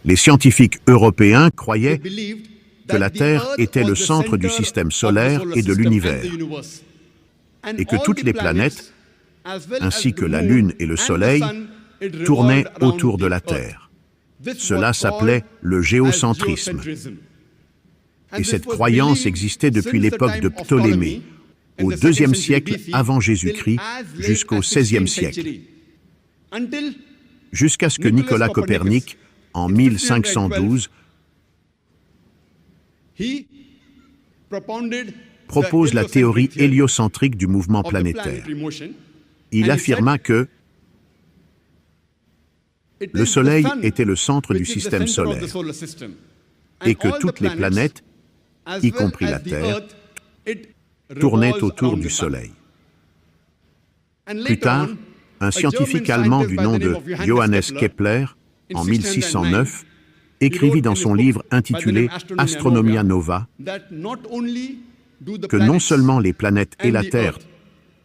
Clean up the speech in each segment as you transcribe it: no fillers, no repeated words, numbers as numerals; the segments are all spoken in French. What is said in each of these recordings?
Les scientifiques européens croyaient que la Terre était le centre du système solaire et de l'univers, et que toutes les planètes, ainsi que la Lune et le Soleil, tournaient autour de la Terre. Cela s'appelait le géocentrisme. Et cette croyance existait depuis l'époque de Ptolémée, au IIe siècle avant Jésus-Christ, jusqu'au XVIe siècle, jusqu'à ce que Nicolas Copernic, en 1512, propose la théorie héliocentrique du mouvement planétaire. Il affirma que le Soleil était le centre du système solaire et que toutes les planètes, y compris la Terre, tournaient autour du Soleil. Plus tard, un scientifique allemand du nom de Johannes Kepler, en 1609, écrivit dans son livre intitulé Astronomia Nova que non seulement les planètes et la Terre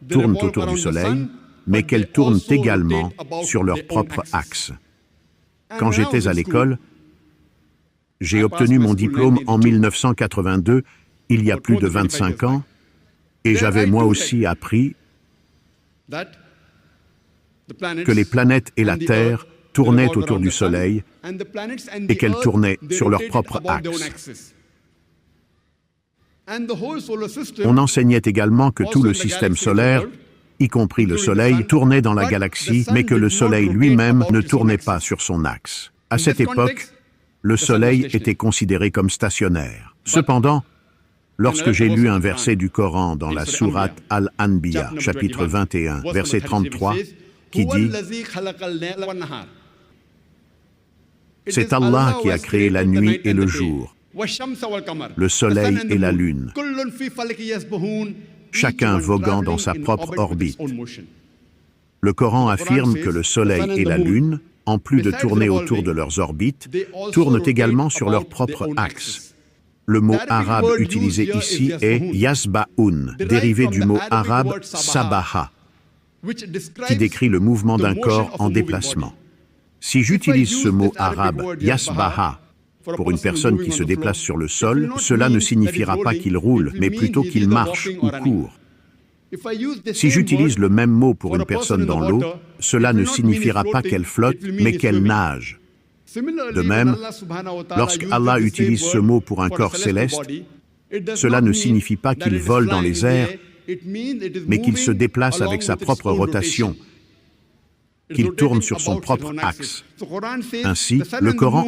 tournent autour du Soleil, mais qu'elles tournent également sur leur propre axe. Quand j'étais à l'école, j'ai obtenu mon diplôme en 1982, il y a plus de 25 ans, et j'avais moi aussi appris que les planètes et la Terre tournaient autour du Soleil et qu'elles tournaient sur leur propre axe. On enseignait également que tout le système solaire, y compris le Soleil, tournait dans la galaxie, mais que le Soleil lui-même ne tournait pas sur son axe. À cette époque, le Soleil était considéré comme stationnaire. Cependant, lorsque j'ai lu un verset du Coran dans la sourate Al-Anbiya, chapitre 21, verset 33, qui dit « C'est Allah qui a créé la nuit et le jour, le soleil et la lune, chacun voguant dans sa propre orbite. » Le Coran affirme que le soleil et la lune, en plus de tourner autour de leurs orbites, tournent également sur leur propre axe. Le mot arabe utilisé ici est « yasba'un », dérivé du mot arabe « sabaha », qui décrit le mouvement d'un corps en déplacement. Si j'utilise ce mot arabe « yasbaha » pour une personne qui se déplace sur le sol, cela ne signifiera pas qu'il roule, mais plutôt qu'il marche ou court. Si j'utilise le même mot pour une personne dans l'eau, cela ne signifiera pas qu'elle flotte, mais qu'elle nage. De même, lorsque Allah utilise ce mot pour un corps céleste, cela ne signifie pas qu'il vole dans les airs, mais qu'il se déplace avec sa propre rotation, qu'il tourne sur son propre axe. Ainsi, le Coran